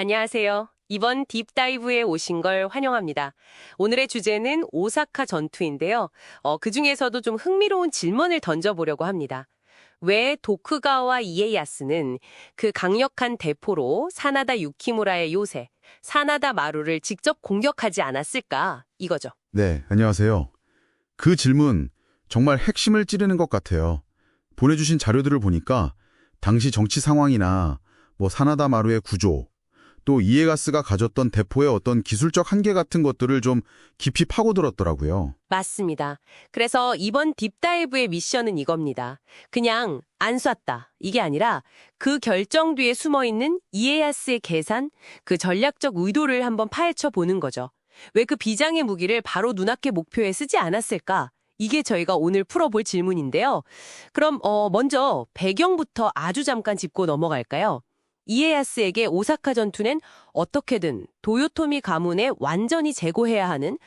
안녕하세요. 이번 딥다이브에 오신 걸 환영합니다. 오늘의 주제는 오사카 전투인데요. 그중에서도 좀 흥미로운 질문을 던져보려고 합니다. 왜 도쿠가와 이에야스는 그 강력한 대포로 사나다 유키무라의 요새, 사나다 마루를 직접 공격하지 않았을까? 이거죠. 네, 안녕하세요. 그 질문 정말 핵심을 찌르는 것 같아요. 보내주신 자료들을 보니까 당시 정치 상황이나 사나다 마루의 구조, 또 이에야스가 가졌던 대포의 어떤 기술적 한계 같은 것들을 좀 깊이 파고들었더라고요. 맞습니다. 그래서 이번 딥다이브의 미션은 이겁니다. 그냥 안 쐈다. 이게 아니라 그 결정 뒤에 숨어있는 이에야스의 계산, 그 전략적 의도를 한번 파헤쳐 보는 거죠. 왜 그 비장의 무기를 바로 눈앞의 목표에 쓰지 않았을까? 이게 저희가 오늘 풀어볼 질문인데요. 그럼 먼저 배경부터 아주 잠깐 짚고 넘어갈까요? 이에야스에게 오사카 전투는 어떻게든 도요토미 가문에 완전히 제거해야 하는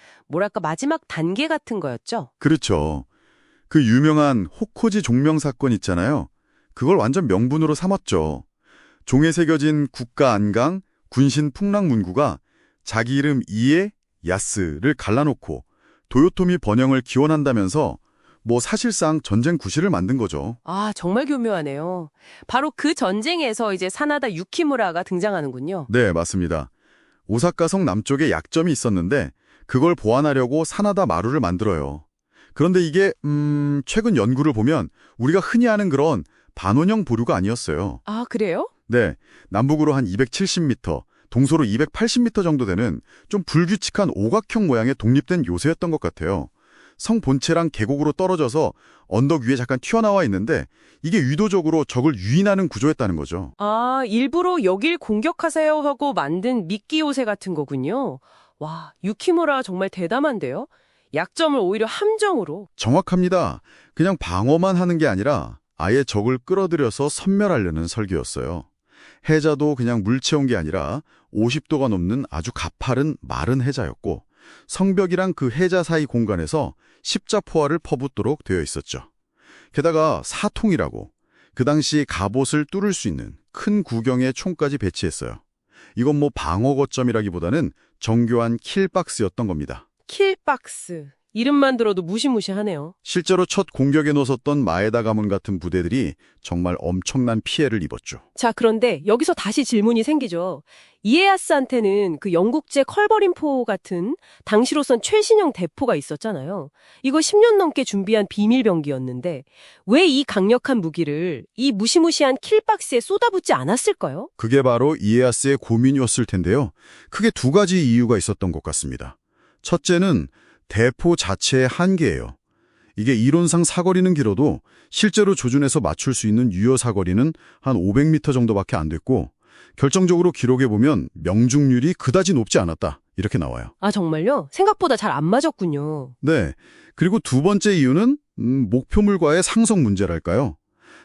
마지막 단계 같은 거였죠. 그렇죠. 그 유명한 호코지 종명 사건 있잖아요. 그걸 완전 명분으로 삼았죠. 종에 새겨진 국가 안강, 군신 풍랑 문구가 자기 이름 이에야스를 갈라놓고 도요토미 번영을 기원한다면서 사실상 전쟁 구실을 만든 거죠. 아, 정말 교묘하네요. 바로 그 전쟁에서 이제 사나다 유키무라가 등장하는군요. 네, 맞습니다. 오사카성 남쪽에 약점이 있었는데 그걸 보완하려고 사나다 마루를 만들어요. 그런데 이게 최근 연구를 보면 우리가 흔히 아는 그런 반원형 보류가 아니었어요. 아, 그래요? 네, 남북으로 한 270m, 동서로 280m 정도 되는 좀 불규칙한 오각형 모양의 독립된 요새였던 것 같아요. 성 본체랑 계곡으로 떨어져서 언덕 위에 잠깐 튀어나와 있는데 이게 의도적으로 적을 유인하는 구조였다는 거죠. 아, 일부러 여길 공격하세요 하고 만든 미끼 요새 같은 거군요. 와, 유키무라 정말 대담한데요? 약점을 오히려 함정으로. 정확합니다. 그냥 방어만 하는 게 아니라 아예 적을 끌어들여서 섬멸하려는 설계였어요. 해자도 그냥 물 채운 게 아니라 50도가 넘는 아주 가파른 마른 해자였고 성벽이랑 그 해자 사이 공간에서 십자포화를 퍼붓도록 되어 있었죠. 게다가 사통이라고 그 당시 갑옷을 뚫을 수 있는 큰 구경의 총까지 배치했어요. 이건 방어 거점이라기보다는 정교한 킬박스였던 겁니다. 킬박스. 이름만 들어도 무시무시하네요. 실제로 첫 공격에 나섰던 마에다 가문 같은 부대들이 정말 엄청난 피해를 입었죠. 자, 그런데 여기서 다시 질문이 생기죠. 이에야스한테는 그 영국제 컬버린포 같은 당시로선 최신형 대포가 있었잖아요. 이거 10년 넘게 준비한 비밀병기였는데 왜 이 강력한 무기를 이 무시무시한 킬박스에 쏟아붓지 않았을까요? 그게 바로 이에야스의 고민이었을 텐데요. 크게 두 가지 이유가 있었던 것 같습니다. 첫째는 대포 자체의 한계예요. 이게 이론상 사거리는 길어도 실제로 조준해서 맞출 수 있는 유효 사거리는 한 500m 정도밖에 안 됐고 결정적으로 기록에 보면 명중률이 그다지 높지 않았다. 이렇게 나와요. 아, 정말요? 생각보다 잘 안 맞았군요. 네. 그리고 두 번째 이유는 목표물과의 상성 문제랄까요?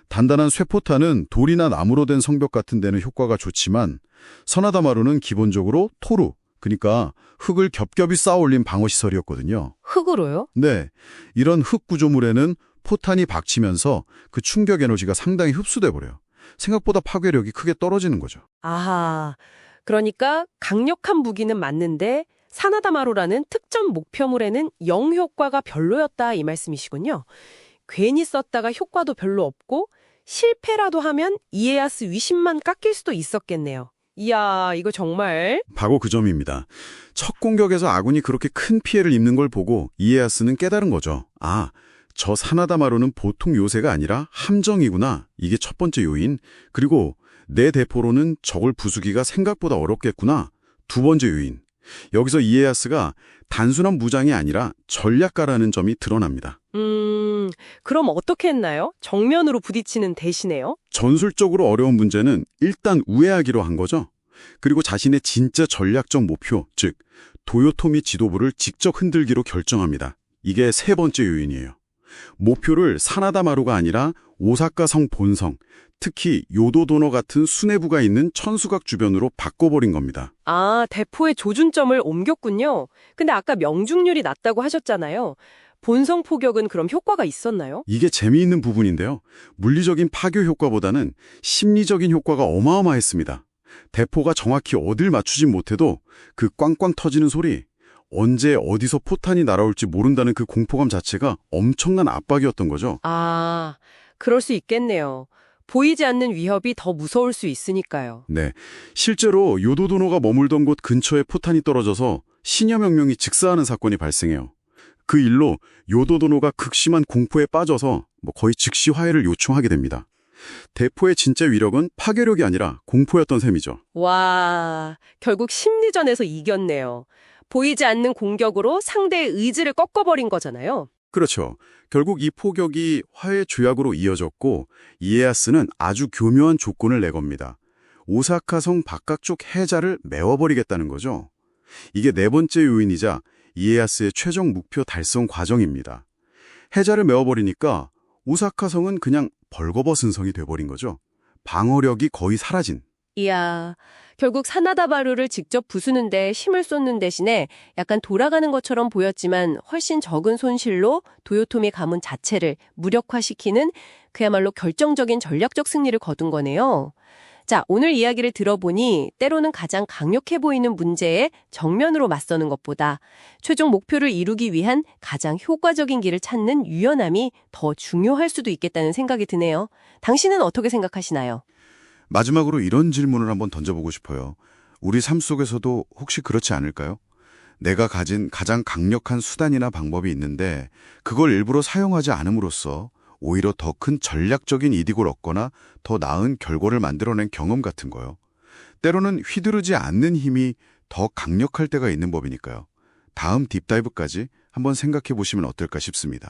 단단한 쇠포탄은 돌이나 나무로 된 성벽 같은 데는 효과가 좋지만 서나다마루는 기본적으로 토루, 그러니까 흙을 겹겹이 쌓아올린 방어시설이었거든요. 흙으로요? 네, 이런 흙 구조물에는 포탄이 박치면서 그 충격 에너지가 상당히 흡수돼 버려요. 생각보다 파괴력이 크게 떨어지는 거죠. 아하, 그러니까 강력한 무기는 맞는데 사나다마루라는 특정 목표물에는 영 효과가 별로였다 이 말씀이시군요. 괜히 썼다가 효과도 별로 없고 실패라도 하면 이에야스 위신만 깎일 수도 있었겠네요. 이야, 이거 정말. 바로 그 점입니다. 첫 공격에서 아군이 그렇게 큰 피해를 입는 걸 보고 이에야스는 깨달은 거죠. 아, 저 사나다마루는 보통 요새가 아니라 함정이구나. 이게 첫 번째 요인. 그리고 내 대포로는 적을 부수기가 생각보다 어렵겠구나. 두 번째 요인. 여기서 이에야스가 단순한 무장이 아니라 전략가라는 점이 드러납니다. 그럼 어떻게 했나요? 정면으로 부딪히는 대신에요? 전술적으로 어려운 문제는 일단 우회하기로 한 거죠. 그리고 자신의 진짜 전략적 목표, 즉 도요토미 지도부를 직접 흔들기로 결정합니다. 이게 세 번째 요인이에요. 목표를 사나다마루가 아니라 오사카성 본성, 특히 요도도노 같은 수뇌부가 있는 천수각 주변으로 바꿔버린 겁니다. 아, 대포의 조준점을 옮겼군요. 근데 아까 명중률이 낮다고 하셨잖아요. 본성 포격은 그럼 효과가 있었나요? 이게 재미있는 부분인데요. 물리적인 파괴 효과보다는 심리적인 효과가 어마어마했습니다. 대포가 정확히 어딜 맞추진 못해도 그 꽝꽝 터지는 소리, 언제 어디서 포탄이 날아올지 모른다는 그 공포감 자체가 엄청난 압박이었던 거죠. 아, 그럴 수 있겠네요. 보이지 않는 위협이 더 무서울 수 있으니까요. 네, 실제로 요도도노가 머물던 곳 근처에 포탄이 떨어져서 시녀 명령이 즉사하는 사건이 발생해요. 그 일로 요도도노가 극심한 공포에 빠져서 거의 즉시 화해를 요청하게 됩니다. 대포의 진짜 위력은 파괴력이 아니라 공포였던 셈이죠. 와, 결국 심리전에서 이겼네요. 보이지 않는 공격으로 상대의 의지를 꺾어버린 거잖아요. 그렇죠. 결국 이 포격이 화해 조약으로 이어졌고 이에야스는 아주 교묘한 조건을 내겁니다. 오사카성 바깥쪽 해자를 메워버리겠다는 거죠. 이게 네 번째 요인이자 이에야스의 최종 목표 달성 과정입니다. 해자를 메워버리니까 오사카성은 그냥 벌거벗은 성이 돼버린 거죠. 방어력이 거의 사라진. 이야, 결국 사나다바루를 직접 부수는데 힘을 쏟는 대신에 약간 돌아가는 것처럼 보였지만 훨씬 적은 손실로 도요토미 가문 자체를 무력화시키는 그야말로 결정적인 전략적 승리를 거둔 거네요. 자, 오늘 이야기를 들어보니 때로는 가장 강력해 보이는 문제에 정면으로 맞서는 것보다 최종 목표를 이루기 위한 가장 효과적인 길을 찾는 유연함이 더 중요할 수도 있겠다는 생각이 드네요. 당신은 어떻게 생각하시나요? 마지막으로 이런 질문을 한번 던져보고 싶어요. 우리 삶 속에서도 혹시 그렇지 않을까요? 내가 가진 가장 강력한 수단이나 방법이 있는데 그걸 일부러 사용하지 않음으로써 오히려 더 큰 전략적인 이득을 얻거나 더 나은 결과를 만들어낸 경험 같은 거요. 때로는 휘두르지 않는 힘이 더 강력할 때가 있는 법이니까요. 다음 딥다이브까지 한번 생각해 보시면 어떨까 싶습니다.